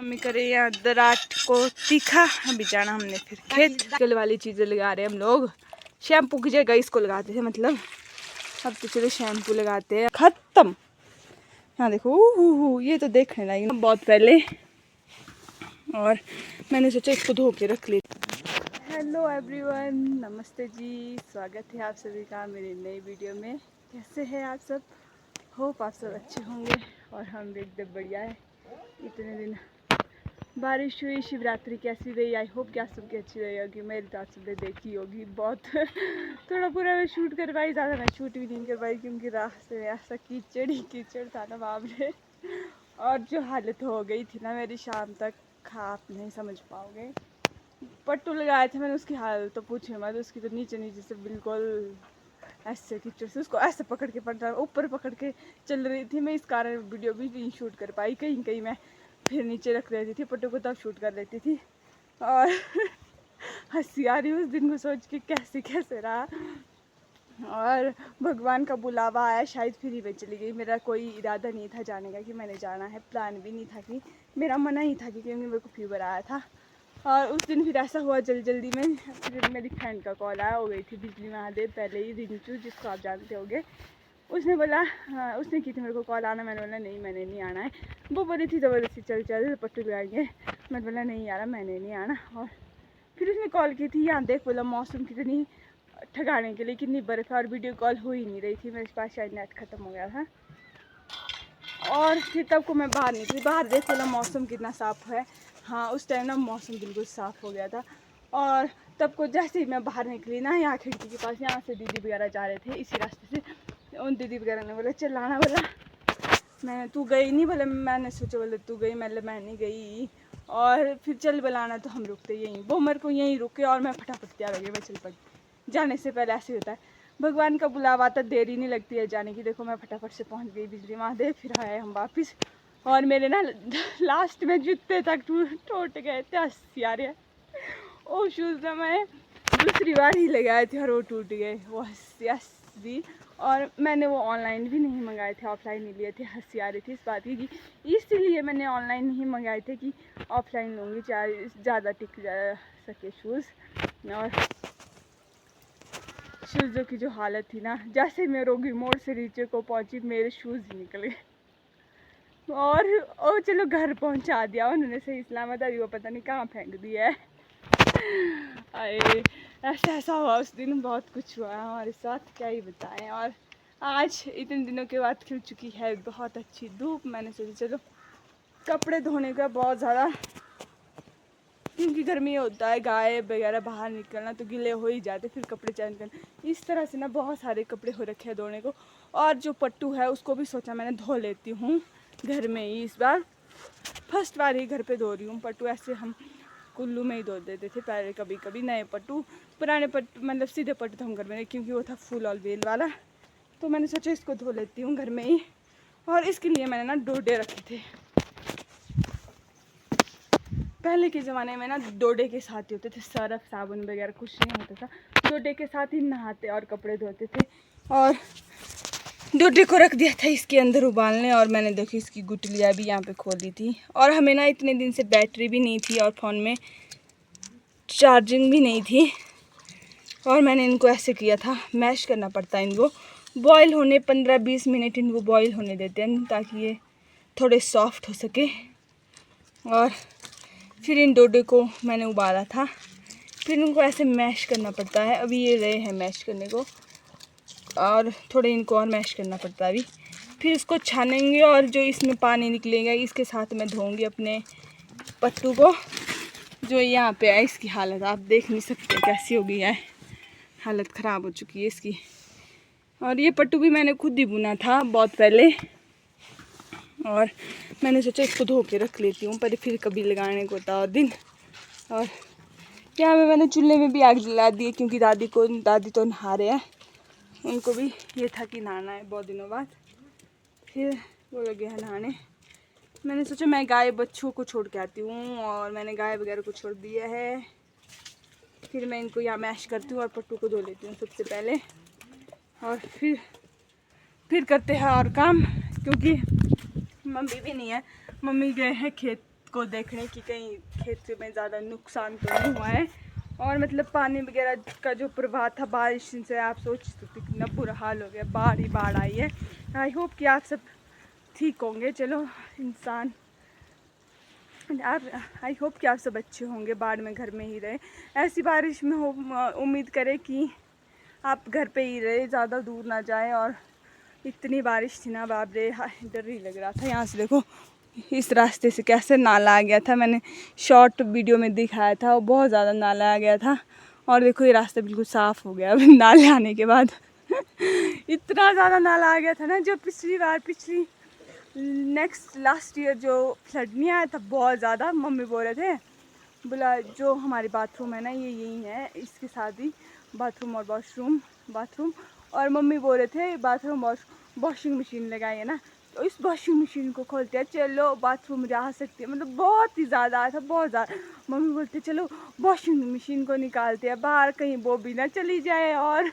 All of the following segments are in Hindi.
मम्मी करे यहाँ दराट को तीखा। अभी जाना हमने फिर खेत। कल वाली चीज़ें लगा रहे हैं हम लोग। शैम्पू की जगह इसको लगाते थे, मतलब अब तो चलो शैम्पू लगाते हैं। खत्म। हाँ देखो ये तो देखने लगी बहुत पहले, और मैंने सोचा इसको धो के रख ली। हेलो एवरीवन, नमस्ते जी, स्वागत है आप सभी का मेरी नई वीडियो में। कैसे हैं आप सब? होप आप सब अच्छे होंगे और हम भी एकदम बढ़िया है। इतने दिन बारिश हुई, शिवरात्रि कैसी रही? आई होप कि आप सबकी अच्छी रही होगी। मेरी तो आप सबने देखी होगी बहुत थोड़ा पूरा मैं शूट कर पाई, ज़्यादा मैं शूट भी नहीं कर पाई क्योंकि रास्ते में ऐसा कीचड़ ही कीचड़ था ना बाप रे। और जो हालत हो गई थी ना मेरी शाम तक, आप नहीं समझ पाओगे। पट्टू लगाए थे मैंने, उसकी हालत तो पूछे मत। उसकी तो नीचे नीचे से बिल्कुल ऐसे कीचड़ से उसको ऐसे पकड़ के पड़ता, ऊपर पकड़ के चल रही थी मैं, इस कारण वीडियो भी नहीं शूट कर पाई। कहीं कहीं मैं फिर नीचे रख लेती थी पट्टू को, तब शूट कर लेती थी। और हंसी आ रही उस दिन को सोच के, कैसे कैसे रहा। और भगवान का बुलावा आया, शायद फिर ही मैं चली गई। मेरा कोई इरादा नहीं था जाने का कि मैंने जाना है, प्लान भी नहीं था कि, मेरा मना ही था क्योंकि मेरे को फीवर आया था। और उस दिन फिर ऐसा हुआ जल्दी में, फिर मेरी फ्रेंड का कॉल आया, हो गई थी बिजली महादेव पहले ही, रिंचू जिसको आप जानते होंगे। उसने बोला, हाँ उसने की थी मेरे को कॉल आना। मैंने बोला नहीं मैंने नहीं आना है। वो बोली थी ज़बरदस्ती चल चल पट्टू लगाएंगे। मैंने बोला नहीं यार मैंने नहीं आना। और फिर उसने कॉल की थी, यहाँ देख बोला मौसम कितनी ठगाने के लिए कितनी बर्फ़ है, और वीडियो कॉल हो ही नहीं रही थी। मेरे पास शायद नेट ख़त्म हो गया था। और फिर तब को मैं बाहर नहीं थी। बाहर देख बोला मौसम कितना साफ़ है। हाँ उस टाइम ना मौसम बिल्कुल साफ़ हो गया था। और तब को जैसे ही मैं बाहर निकली ना, यहाँ खिड़की के पास, यहाँ से दीदी वगैरह जा रहे थे इसी रास्ते से। उन दीदी वगैरह ने बोला चल आना, बोला मैं तू गई नहीं, बोले मैंने सोचा बोले तू गई, मैं नहीं गई। और फिर चल बुलाना, तो हम रुकते यहीं, वो मेरे को यहीं रुके और मैं फटाफट तैयार हो गई, मैं चल पड़ी। जाने से पहले ऐसे होता है, भगवान का बुलावा आता, देरी नहीं लगती है जाने की। देखो मैं फटाफट से पहुंच गई बिजली महादेव, फिर आए हम वापस। और मेरे ना लास्ट में जूते तक टूट गए थे, हंसी आ रही है। वो शूज़ ना मैं दूसरी बार ही लगाए थे और वो टूट गए, वो हंसी। और मैंने वो ऑनलाइन भी नहीं मंगाए थे, ऑफलाइन ही लिए थे। हंसी आ रही थी इस बात की, इसीलिए मैंने ऑनलाइन नहीं मंगाए थे कि ऑफलाइन लूँगी, चाहे ज़्यादा टिक जा सके शूज़। और शूज़ों की जो हालत थी ना, जैसे मैं रोगी मोड़ से नीचे को पहुंची, मेरे शूज़ ही निकल गए। और चलो घर पहुंचा दिया उन्होंने सही सलामत, अभी वो पता नहीं कहाँ फेंक दिया है। अरे ऐसा हुआ उस दिन, बहुत कुछ हुआ हमारे साथ, क्या ही बताएं। और आज इतने दिनों के बाद खिल चुकी है बहुत अच्छी धूप। मैंने सोचा चलो कपड़े धोने का बहुत ज़्यादा, क्योंकि गर्मी होता है, गाय वगैरह बाहर निकलना तो गीले हो ही जाते, फिर कपड़े चेंज करना। इस तरह से ना बहुत सारे कपड़े हो रखे हैं धोने को। और जो पट्टू है उसको भी सोचा मैंने धो लेती हूँ घर में ही। इस बार फर्स्ट बार ही घर पे धो रही हूँ पट्टू। ऐसे हम कुल्लू में ही धो देते थे पहले कभी कभी। नए पट्टू, पुराने पट्टू मतलब सीधे पट्टू तो हम घर में नहीं, क्योंकि वो था फुल और बेल वाला। तो मैंने सोचा इसको धो लेती हूँ घर में ही। और इसके लिए मैंने ना डोडे रखे थे। पहले के ज़माने में ना डोडे के साथ ही होते थे, सर्फ साबुन वगैरह कुछ नहीं होता था। डोडे के साथ ही नहाते और कपड़े धोते थे। और डोडे को रख दिया था इसके अंदर उबालने, और मैंने देखी इसकी गुटलियाँ भी यहाँ पे खोली थी। और हमें ना इतने दिन से बैटरी भी नहीं थी और फ़ोन में चार्जिंग भी नहीं थी। और मैंने इनको ऐसे किया था, मैश करना पड़ता है इनको, बॉईल होने 15-20 मिनट इनको बॉईल होने देते हैं ताकि ये थोड़े सॉफ्ट हो सके। और फिर इन डोडे को मैंने उबाला था, फिर इनको ऐसे मैश करना पड़ता है। अभी ये रहे हैं मैश करने को, और थोड़े इनको और मैश करना पड़ता है अभी। फिर इसको छानेंगे और जो इसमें पानी निकलेगा इसके साथ मैं धोऊंगी अपने पट्टू को। जो यहाँ पे है इसकी हालत आप देख नहीं सकते कैसी हो गई है, हालत ख़राब हो चुकी है इसकी। और ये पट्टू भी मैंने खुद ही बुना था बहुत पहले, और मैंने सोचा इसको धो के रख लेती हूँ, पर फिर कभी लगाने को था और दिन। और यहाँ पे मैंने चूल्हे में भी आग जला दी है, क्योंकि दादी तो नहा रहे हैं, उनको भी ये था कि नहाना है बहुत दिनों बाद। फिर वो लगे हैं नहाने। मैंने सोचा मैं गाय बच्चों को छोड़ के आती हूँ, और मैंने गाय वगैरह को छोड़ दिया है। फिर मैं इनको यहाँ मैश करती हूँ और पट्टू को धो लेती हूँ सबसे पहले। और फिर करते हैं और काम, क्योंकि मम्मी भी नहीं है, मम्मी गए हैं खेत को देखने की कहीं खेत में ज़्यादा नुकसान तो नहीं हुआ है। और मतलब पानी वगैरह का जो प्रभाव था बारिश से, आप सोच सकते कितना बुरा हाल हो गया, बाढ़ ही बाढ़ आई है। आई होप कि आप सब ठीक होंगे। चलो इंसान आप आई होप कि आप सब अच्छे होंगे, बाढ़ में घर में ही रहे। ऐसी बारिश में हो उम्मीद करें कि आप घर पे ही रहे, ज़्यादा दूर ना जाए। और इतनी बारिश थी ना बाप रे, डर ही लग रहा था। यहाँ से देखो इस रास्ते से कैसे नाला आ गया था, मैंने शॉर्ट वीडियो में दिखाया था, वो बहुत ज़्यादा नाला आ गया था। और देखो ये रास्ता बिल्कुल साफ़ हो गया अब नाले आने के बाद। इतना ज़्यादा नाला आ गया था ना, जो पिछली नेक्स्ट लास्ट ईयर जो फ्लड नहीं आया था बहुत ज़्यादा। मम्मी बोल रहे थे बोला जो हमारी बाथरूम है ना ये यही है, इसके साथ ही बाथरूम और बाथरूम और मम्मी बोल रहे थे बाथरूम वॉशिंग मशीन लगाई है ना, तो इस वॉशिंग मशीन को खोलते हैं, चलो बाथरूम जा सकती है। मतलब बहुत ही ज़्यादा आया था, बहुत ज़्यादा। मम्मी बोलते चलो वॉशिंग मशीन को निकालते हैं बाहर, कहीं वो भी ना चली जाए। और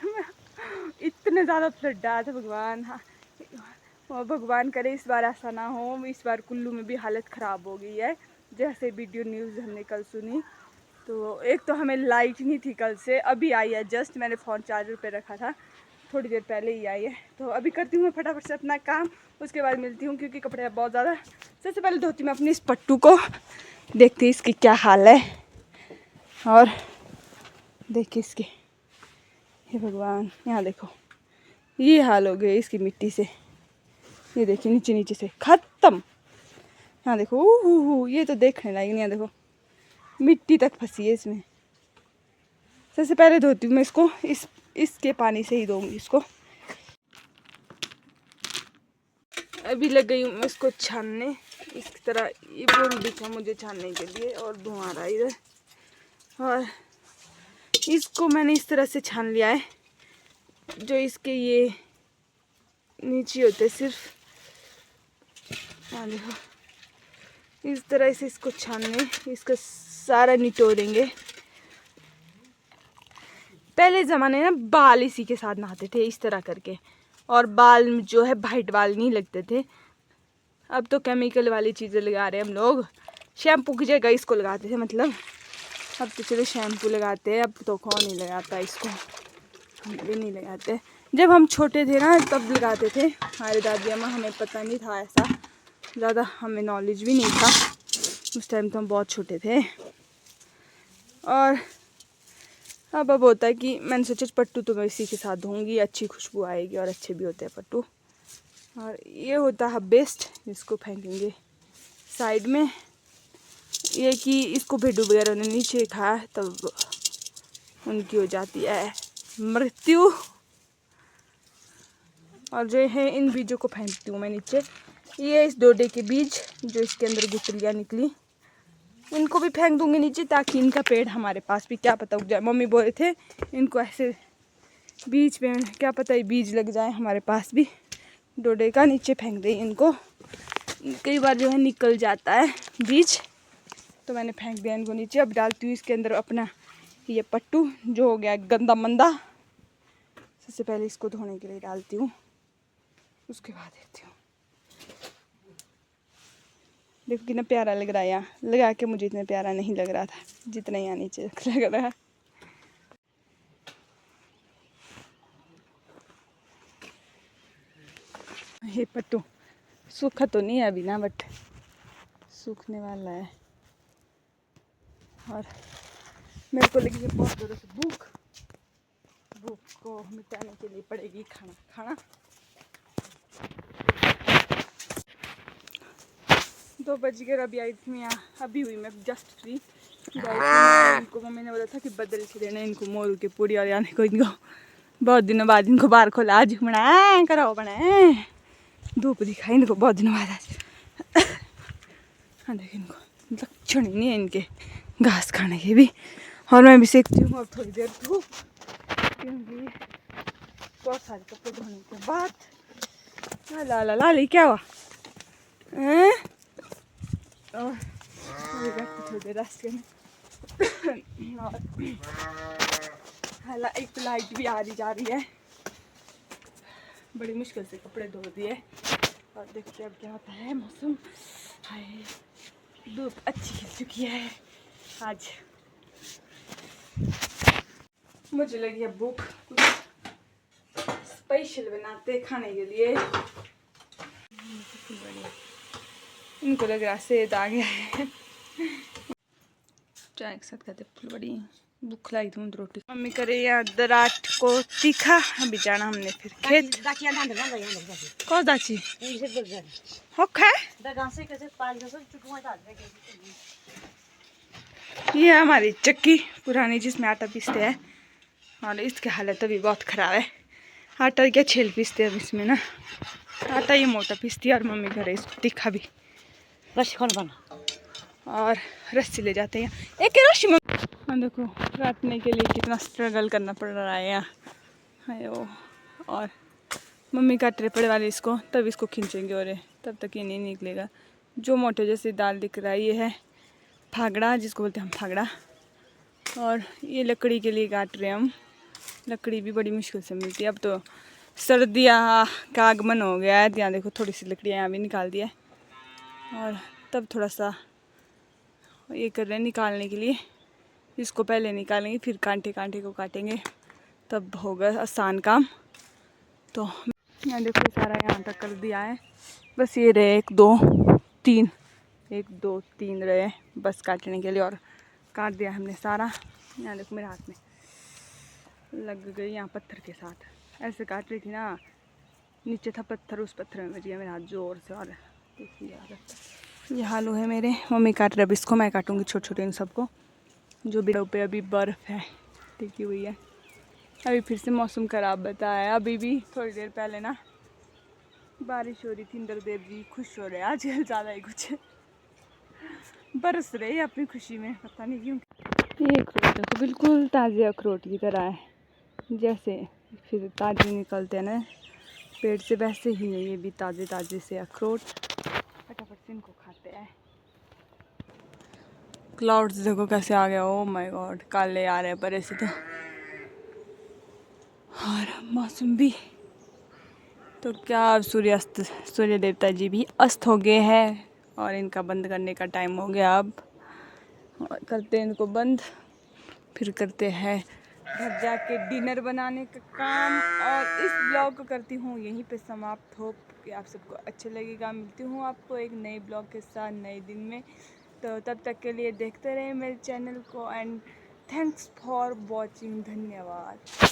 इतने ज़्यादा फ्लड आया था भगवान। हाँ और भगवान करे इस बार ऐसा ना हो। इस बार कुल्लू में भी हालत ख़राब हो गई है, जैसे वीडियो न्यूज़ हमने कल सुनी। तो एक तो हमें लाइट नहीं थी कल से, अभी आई है जस्ट, मैंने फ़ोन चार्जर पे रखा था, थोड़ी देर पहले ही आई है। तो अभी करती हूँ मैं फटाफट से अपना काम, उसके बाद मिलती हूँ क्योंकि कपड़े बहुत ज़्यादा। सबसे पहले धोती मैं अपनी इस पट्टू को, देखती इसकी क्या हाल है। और देखिए इसकी, हे भगवान यहाँ देखो ये हाल हो गया इसकी मिट्टी से। ये देखिए नीचे से ख़त्म। यहाँ देखो ये तो देखने लायक नहीं है, देखो मिट्टी तक फंसी है इसमें। सबसे पहले धोती हूँ मैं इसको, इसके पानी से ही धोऊंगी इसको। अभी लग गई हूँ मैं इसको छानने, इस तरह ये बोल दिखा मुझे छानने के लिए, और धुआं आ रहा है इधर। और इसको मैंने इस तरह से छान लिया है, जो इसके ये नीचे होते सिर्फ, हाँ देखो इस तरह से इसको छानने, इसका सारा निचोड़ेंगे। पहले ज़माने में बाल इसी के साथ नहाते थे इस तरह करके, और बाल जो है वाइट बाल नहीं लगते थे। अब तो केमिकल वाली चीज़ें लगा रहे हैं हम लोग। शैम्पू की जगह इसको लगाते थे, मतलब अब तो चलो शैम्पू लगाते हैं, अब तो कौन नहीं लगाता इसको, हम भी नहीं लगाते। जब हम छोटे थे ना तब लगाते थे हमारे दादी अम्मा, हमें पता नहीं था ऐसा, ज़्यादा हमें नॉलेज भी नहीं था उस टाइम, तो हम बहुत छोटे थे। और अब होता है कि मैंने सोचा पट्टू तो मैं इसी के साथ धोऊंगी, अच्छी खुशबू आएगी और अच्छे भी होते हैं पट्टू। और ये होता है बेस्ट, इसको फेंकेंगे साइड में। ये कि इसको भेड़ू वगैरह ने नीचे खाया तब उनकी हो जाती है मृत्यु। और जो है इन बीजों को फेंकती हूँ मैं नीचे। ये इस डोडे के बीज जो इसके अंदर गुठलियाँ निकली, इनको भी फेंक दूंगी नीचे, ताकि इनका पेड़ हमारे पास भी क्या पता उग जाए। मम्मी बोल रहे थे इनको ऐसे बीज पे क्या पता ये बीज लग जाए हमारे पास भी, डोडे का नीचे फेंक दें इनको। कई बार जो है निकल जाता है बीज, तो मैंने फेंक दिया इनको नीचे। अब डालती हूँ इसके अंदर अपना ये पट्टू जो हो गया गंदा मंदा। सबसे पहले इसको धोने के लिए डालती हूँ, उसके बाद देखती हूँ। देखो कितना प्यारा लग रहा है, यहाँ लगा के मुझे इतना प्यारा नहीं लग रहा था जितना यहाँ नीचे लग रहा है। ये पट्टू सूखा तो नहीं है अभी ना, बट सूखने वाला है। और मेरे को लगी बहुत ज़ोरों से भूख को मिटाने के लिए पड़ेगी खाना। 2 बज गए, अभी आई थी मैं यहाँ, अभी हुई मैं जस्ट फ्री। इनको मम्मी ने बोला था कि बदल के देना इनको मोरू के पूड़ी, और आने को इनको बहुत दिनों बाद इनको बाहर खोला, आज बनाए करो बनाए, धूप दिखाई इनको बहुत दिनों बाद आज। हाँ देखिए इनको लक्षण ही नहीं है इनके घास खाने के भी। और मैं भी सीखती हूँ अब थोड़ी देर धूप, क्योंकि बहुत सारे कपड़े धोने के बाद। ला ला ला ली क्या हुआ हैं? और थोड़ी देर रेस्ट करने। और एक तो लाइट भी आ रही जा रही है, बड़ी मुश्किल से कपड़े धो दिए। और देखते अब क्या होता है, मौसम हाय धूप अच्छी खिल चुकी है आज। मुझे लगी है भूख, कुछ स्पेशल बनाते खाने के लिए। इनको लग रहा सेहत आ गया है। चाय के साथ खाते फुलबड़ी। भूख लाई थी रोटी। मम्मी करे यहाँ दराट को तीखा। अभी जाना हमने फिर खेत। कौन दाची ये हमारी चक्की पुरानी जिसमें आटा पीसते हैं, और इसकी हालत अभी बहुत ख़राब है। आटा क्या छेल पीसते हैं अब इसमें ना, आटा ये मोटा पीसती है। और मम्मी करे इसको तीखा भी और रस्सी ले जाते हैं। एक रस्सी में देखो काटने के लिए कितना स्ट्रगल करना पड़ रहा है यहाँ। और मम्मी काट रहे पड़े वाले इसको, तब इसको खींचेंगे और तब तक ये नहीं निकलेगा। जो मोटे जैसे दाल दिख रहा है ये है फागड़ा, जिसको बोलते हैं हम फागड़ा। और ये लकड़ी के लिए काट रहे हैं हम। लकड़ी भी बड़ी मुश्किल से मिलती है। अब तो सर्दियाँ का आगमन हो गया है। यहाँ देखो थोड़ी सी लकड़ियाँ यहाँ भी निकाल दिया है। और तब थोड़ा सा ये कर रहे हैं निकालने के लिए। इसको पहले निकालेंगे, फिर कांटे कांटे को काटेंगे, तब होगा आसान काम। तो यहाँ देखो सारा यहाँ तक कर दिया है। बस ये रहे 1 2 3 1 2 3 रहे बस काटने के लिए, और काट दिया हमने सारा। यहाँ देखो मेरे हाथ में लग गई यहाँ पत्थर के साथ। ऐसे काट रही थी ना, नीचे था पत्थर, उस पत्थर में बज गया मेरा हाथ जोर से। और देखिए ये हाल है मेरे। मम्मी काट रहे, अब इसको मैं काटूँगी छोटे छोटे इन सबको। जो बिड़ों पे अभी बर्फ़ है टिकी हुई है। अभी फिर से मौसम ख़राब बताया। अभी भी थोड़ी देर पहले ना बारिश हो रही थी। इंद्रदेव जी खुश हो रहे हैं आज ज़्यादा ही, कुछ बरस रहे हैं अपनी खुशी में, पता नहीं क्यों। ये अखरोट देखो बिल्कुल ताज़े अखरोट की तरह है, जैसे फिर ताज़े निकलते हैं ना पेड़ से, वैसे ही है ये भी ताज़े ताज़े से अखरोट। फटाफट से इनको खाते हैं। क्लाउड्स देखो कैसे आ गया, ओ माय गॉड, काले आ रहे हैं पर ऐसे तो। और मौसम भी तो क्या, सूर्यास्त, सूर्य देवता जी भी अस्त हो गए हैं और इनका बंद करने का टाइम हो गया। अब करते हैं इनको बंद, फिर करते हैं घर जाके डिनर बनाने का काम। और इस ब्लॉग को करती हूँ यहीं पे समाप्त। होप कि आप सबको अच्छा लगेगा। मिलती हूँ आपको एक नए ब्लॉग के साथ नए दिन में। तो तब तक के लिए देखते रहें मेरे चैनल को। And thanks for watching. धन्यवाद।